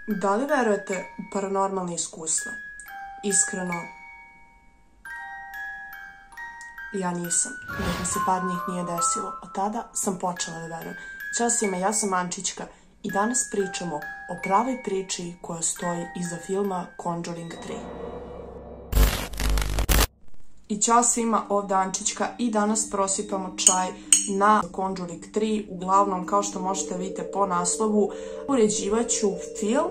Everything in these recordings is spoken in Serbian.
Da li verujete u paranormalne iskustva? Iskreno, ja nisam, dok mi se par njih nije desilo. Od tada sam počela da verujem. Ćao svima, ja sam Ančićka i danas pričamo o pravoj priči koja stoji iza filma Conjuring 3. I ćao svima, ovdje Ančićka i danas prosipamo čaj na Conjuring 3. Uglavnom, kao što možete vidjeti po naslovu, uređivat ću film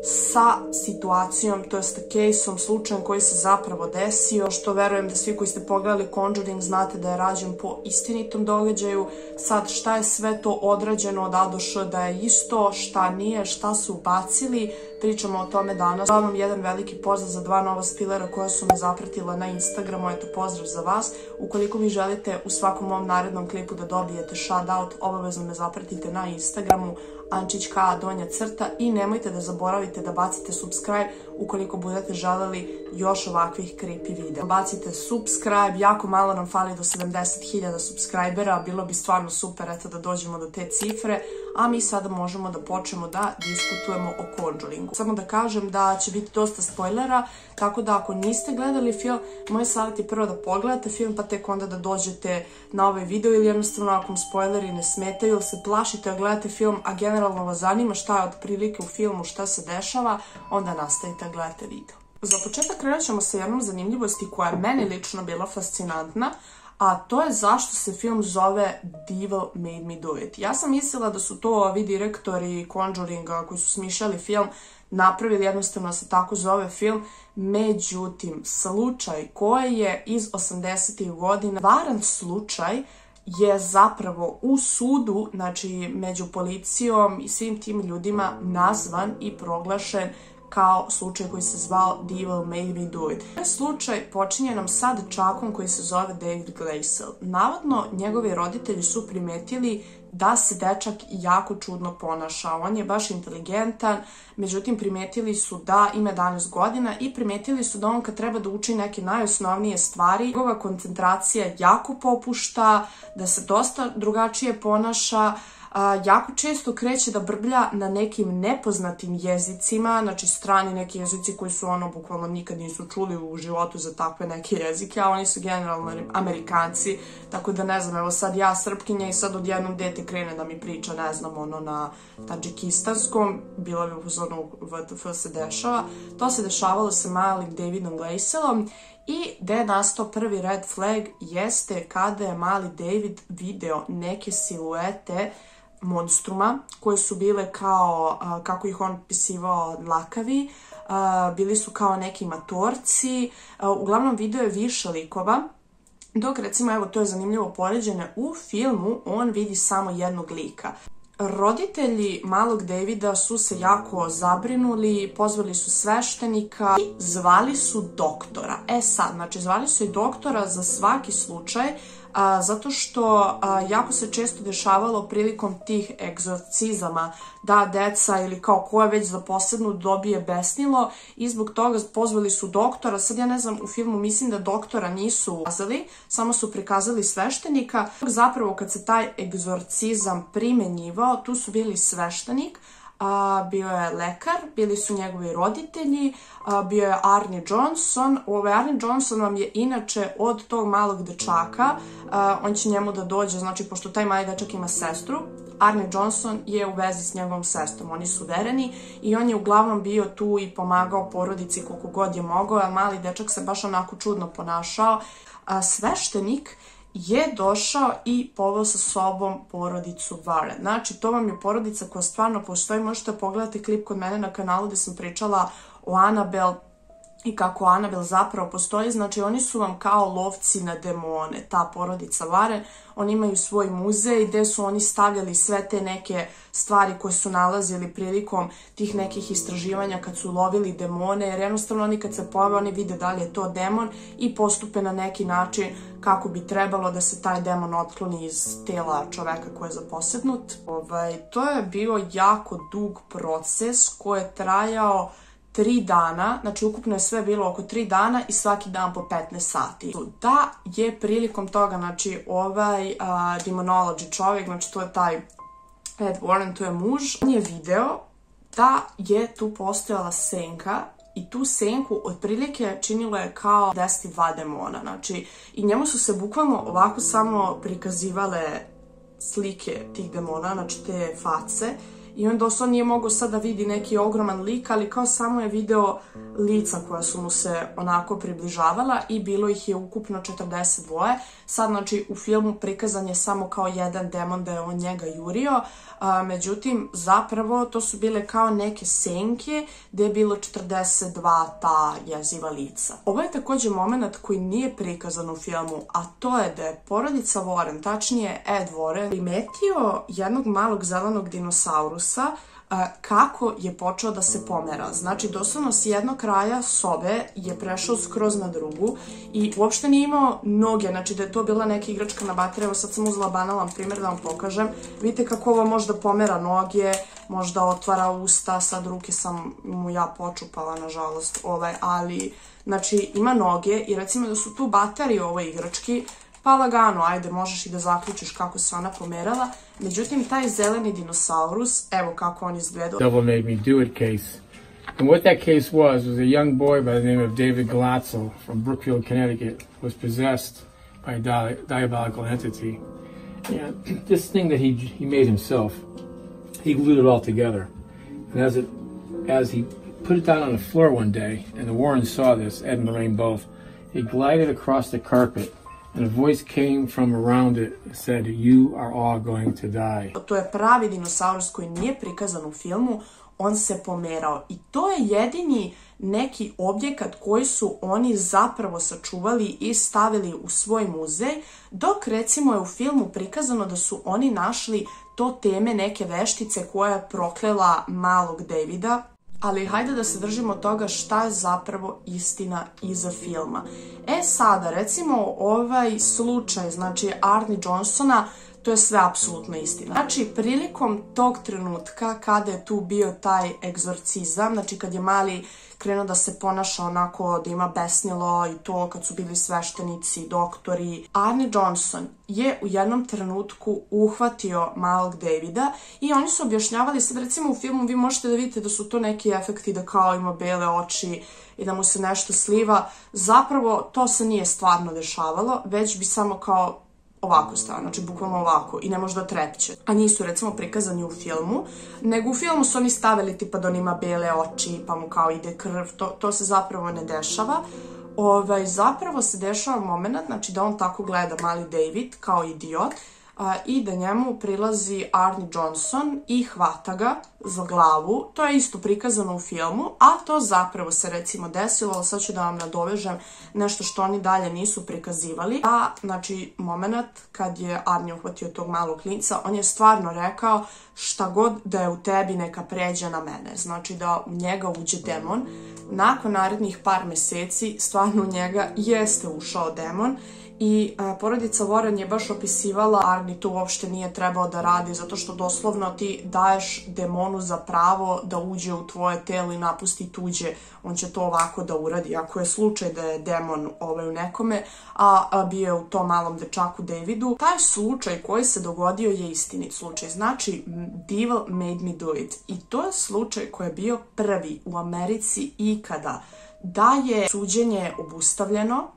sa situacijom, to jest caseom, slučajem koji se zapravo desio, što verujem da svi koji ste pogledali Conjuring znate da je rađen po istinitom događaju. Sad, šta je sve to odrađeno od A do Š da je isto, šta nije, šta su ubacili, pričamo o tome danas. Hvala vam jedan veliki pozdrav za 2 nova spilera koja su me zapratila na Instagramu, eto pozdrav za vas. Ukoliko vi želite u svakom mom narednom klipu da dobijete shoutout, obavezno me zapratite na Instagramu Ančićka__ i nemojte da zaboravite da bacite subscribe ukoliko budete želeli još ovakvih creepy videa. Bacite subscribe, jako malo nam fali do 70.000 subscribera, bilo bi stvarno super eto da dođemo do te cifre, a mi sada možemo da počnemo da diskutujemo o Conjuringu. Samo da kažem da će biti dosta spoilera, tako da ako niste gledali film, moj savjet je prvo da pogledate film pa tek onda da dođete na ovaj video, ili jednostavno ako vam spoileri ne smetaju ili se plašite da gledate film, a generalno vas zanima šta je otprilike u filmu, šta se dešava, onda nastavite da gledate video. Za početak krenut ćemo sa jednom zanimljivosti koja je meni lično bila fascinantna, a to je zašto se film zove Devil Made Me Do It. Ja sam mislila da su to ovi direktori Conjuringa koji su smišljali film napravili jednostavno da se tako zove film, međutim, slučaj koji je iz 80-ih godina, varan slučaj, je zapravo u sudu, znači među policijom i svim tim ljudima nazvan i proglašen kao slučaj koji se zvao Devil Made Me Do It. Ovaj slučaj počinje nam sa dečakom koji se zove David Gleysel. Navodno, njegovi roditelji su primetili da se dečak jako čudno ponaša. On je baš inteligentan, međutim primetili su da ima 11 godina i primetili su da on kad treba da uči neke najosnovnije stvari, njegova koncentracija jako popušta, da se dosta drugačije ponaša, jako često kreće da brblja na nekim nepoznatim jezicima, znači strani neki jezici koji su ono bukvalno nikad nisu čuli u životu za takve neke jezike, a oni su generalno Amerikanci, tako da ne znam, evo sad ja Srpkinja i sad odjednom dete krene da mi priča, ne znam, ono na tadžikistanskom, bilo bi upozorno VTF se dešava. To se dešavalo sa malim Davidom Gleyselom i gde je nastao prvi red flag jeste kada je mali David video neke siluete monstruma koje su bile kao, kako ih on pisivao, lakavi, bili su kao neki matorci, uglavnom video je više likova, dok recimo, evo to je zanimljivo poređenje, u filmu on vidi samo jednog lika. Roditelji malog Davida su se jako zabrinuli, pozvali su sveštenika i zvali su doktora. Sad, znači zvali su i doktora za svaki slučaj, zato što jako se često dešavalo prilikom tih egzorcizama da deca ili kao ko je već zaposlednu dobije besnilo i zbog toga pozvali su doktora. Sad ja ne znam, u filmu mislim da doktora nisu prikazali, samo su prikazali sveštenika. Zapravo kad se taj egzorcizam primenjivao, tu su bili sveštenik, bio je lekar, bili su njegovi roditelji, bio je Arne Johnson. Arne Johnson vam je inače od tog malog dečaka, on će njemu da dođe, znači pošto taj mali dečak ima sestru, Arne Johnson je u vezi s njegovom sestrom, oni su vereni i on je uglavnom bio tu i pomagao porodici koliko god je mogao, a mali dečak se baš onako čudno ponašao. Sveštenik je došao i poveo sa sobom porodicu Warren. Znači, to vam je porodica koja stvarno postoji. Možete pogledati klip kod mene na kanalu gde sam pričala o Annabelle i kako Annabelle zapravo postoji. Znači, oni su vam kao lovci na demone, ta porodica Warren. Oni imaju svoj muzej gde su oni stavljali sve te neke stvari koje su nalazili prilikom tih nekih istraživanja kad su lovili demone, jer jednostavno oni kad se pojave, oni vide da li je to demon i postupe na neki način kako bi trebalo da se taj demon otkloni iz tela čoveka koji je zaposednut. To je bio jako dug proces koji je trajao 3 dana, znači ukupno je sve bilo oko 3 dana i svaki dan po 15 sati. Da je prilikom toga, znači ovaj demonology čovjek, znači to je taj Ed Warren, to je muž, on je video da je tu postojala senka i tu senku otprilike činilo je kao 10 demona, znači i njemu su se bukvalno ovako samo prikazivale slike tih demona, znači te face, i on doslovno nije mogao sad da vidi neki ogroman lik, ali kao samo je video lica koja su mu se onako približavala i bilo ih je ukupno 42. Sad, znači, u filmu prikazan je samo kao jedan demon da je on njega jurio, međutim, zapravo to su bile kao neke senke gde je bilo 42 ta jeziva lica. Ovo je također moment koji nije prikazan u filmu, a to je da je porodica Warren, tačnije Ed Warren, primetio jednog malog zelenog dinosaurusa kako je počeo da se pomera. Znači, doslovno s jednog kraja sobe je prešao skroz na drugu i uopšte nije imao noge, znači da je to bila neka igračka na bateriju. Evo sad sam uzela banalan primjer da vam pokažem. Vidite kako ovo možda pomera noge, možda otvara usta, sad ruke sam mu ja počupala, nažalost, ali, znači, ima noge i recimo da su tu baterije u ovoj igrački, pa lagano, ajde, možeš i da zaključiš kako se ona pomerala. Međutim, taj zeleni dinosaurus, evo kako on izgledao. Devil made me do it case. And what that case was a young boy by the name of David Galazzo from Brookfield, Connecticut, was possessed by a diabolical entity. And this thing that he made himself, he glued it all together. And as he put it down on the floor one day, and the Warrens saw this, Ed and Lorraine both, he glided across the carpet. And a voice came from around it and said, "You are all going to die." To je pravi dinosaurus koji nije prikazan u filmu, on se pomerao. I to je jedini neki objekat koji su oni zapravo sačuvali i stavili u svoj muzej, dok recimo je u filmu prikazano da su oni našli to teme neke veštice koja je proklela malog Davida. Ali hajde da se držimo toga šta je zapravo istina iza filma. Sada, recimo, ovaj slučaj, znači Arnie Johnsona, to je sve apsolutno istina. Znači, prilikom tog trenutka kada je tu bio taj egzorcizam, znači kad je mali krenuo da se ponaša onako, da ima besnilo i to, kad su bili sveštenici, doktori, Arnie Johnson je u jednom trenutku uhvatio malog Davida i oni su objašnjavali, sad recimo u filmu vi možete da vidite da su to neki efekti, da kao ima bele oči i da mu se nešto sliva. Zapravo to se nije stvarno dešavalo, već bi samo kao ovako stao, znači bukvalno ovako i ne može da trepće. A nisu recimo prikazani u filmu, nego u filmu su oni stavili tipa da on ima bele oči pa mu kao ide krv, to se zapravo ne dešava. Zapravo se dešava moment, znači da on tako gleda mali David kao idiot i da njemu prilazi Arnie Johnson i hvata ga za glavu. To je isto prikazano u filmu, a to zapravo se recimo desilo, ali sad ću da vam nadovežem nešto što oni dalje nisu prikazivali. Znači, moment kad je Arnie uhvatio tog malog klinca, on je stvarno rekao šta god da je u tebi neka pređe na mene. Znači da u njega uđe demon. Nakon narednih par meseci stvarno u njega jeste ušao demon. I porodica Warren je baš opisivala Arnie to uopšte nije trebao da radi zato što doslovno ti daješ demonu za pravo da uđe u tvoje telo i napusti tuđe, on će to ovako da uradi. Ako je slučaj da je demon u nekome, a bio je u tom malom dečaku Davidu, taj slučaj koji se dogodio je istinit slučaj. Znači, Devil made me do it. I to je slučaj koji je bio prvi u Americi ikada da je suđenje obustavljeno.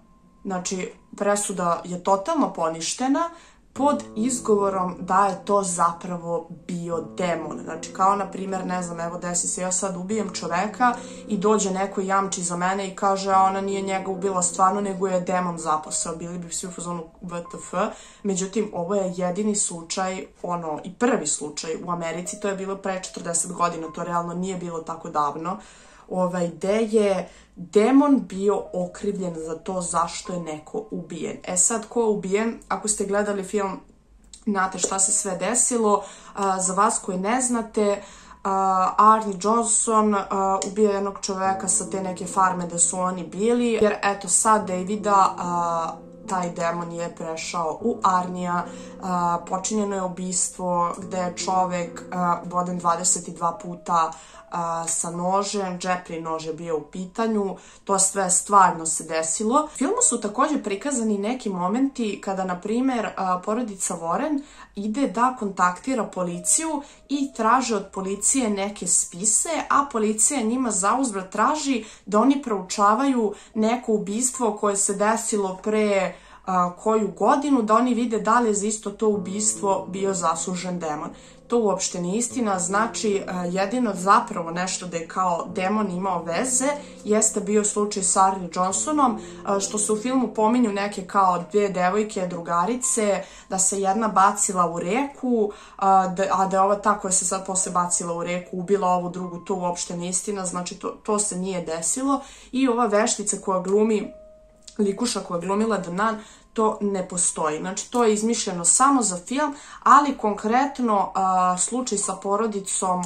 Znači, presuda je totalno poništena pod izgovorom da je to zapravo bio demon. Znači, kao na primjer, ne znam, evo desi se, ja sad ubijem čoveka i dođe neko i jamči za mene i kaže, a ona nije njega ubila stvarno, nego je demon zapasao. Bili bi svi u fazonu WTF. Međutim, ovo je jedini slučaj, i prvi slučaj u Americi, to je bilo pre 40 godina, to realno nije bilo tako davno, gde je demon bio okrivljen za to zašto je neko ubijen. Sad, ko je ubijen? Ako ste gledali film, znate šta se sve desilo. Za vas koji ne znate, Arnie Johnson ubio jednog čoveka sa te neke farme da su oni bili, jer eto sad Davida taj demon je prešao u Arnija. Počinjeno je ubistvo gde je čovek uboden 22 puta sa nožem, džepri nož je bio u pitanju, to sve stvarno se desilo. U filmu su također prikazani neki momenti kada, na primjer, porodica Warren ide da kontaktira policiju i traže od policije neke spise, a policija njima zauzvrat traži da oni proučavaju neko ubistvo koje se desilo pre koju godinu, da oni vide da li je za isto to ubistvo bio zaslužen demon. To uopšte nije istina, znači jedino zapravo nešto da je kao demon imao veze jeste bio slučaj sa Arnie Johnsonom, što se u filmu pominju neke kao dvije devojke, drugarice, da se jedna bacila u reku, a da je ova ta koja se sad posle bacila u reku ubila ovu drugu, to uopšte nije istina, znači to se nije desilo. I ova veštica koja glumi, likuša koja je glumila The Nun, to ne postoji. Znači, to je izmišljeno samo za film, ali konkretno slučaj sa porodicom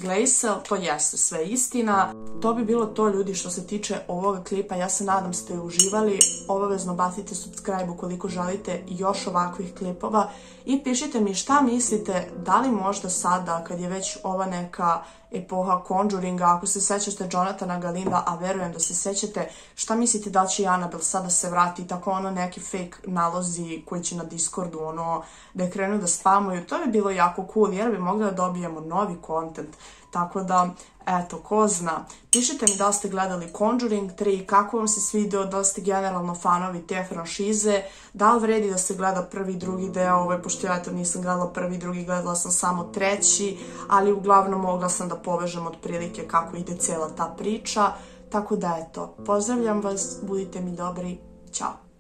Gleisel, to jeste sve istina. To bi bilo to, ljudi, što se tiče ovog klipa. Ja se nadam ste uživali. Obavezno bacite subscribe ukoliko želite još ovakvih klipova i pišite mi šta mislite, da li možda sada, kad je već ova neka epoha Conjuringa, ako se sećate Jonathana Galinda, a verujem da se sećate, šta mislite da će i Annabelle sada se vrati, tako neki fake nalozi koji će na Discordu da je krenu da spamuju, to bi bilo jako cool jer bi mogli da dobijemo novi content. Tako da, eto, ko zna. Pišite mi da li ste gledali Conjuring 3, kako vam se svidio, da li ste generalno fanovi te franšize, da li vredi da se gleda prvi i drugi deo, pošto ja nisam gledala prvi i drugi, gledala sam samo treći, ali uglavnom mogla sam da povežem otprilike kako ide cijela ta priča. Tako da, eto, pozdravljam vas, budite mi dobri, ćao!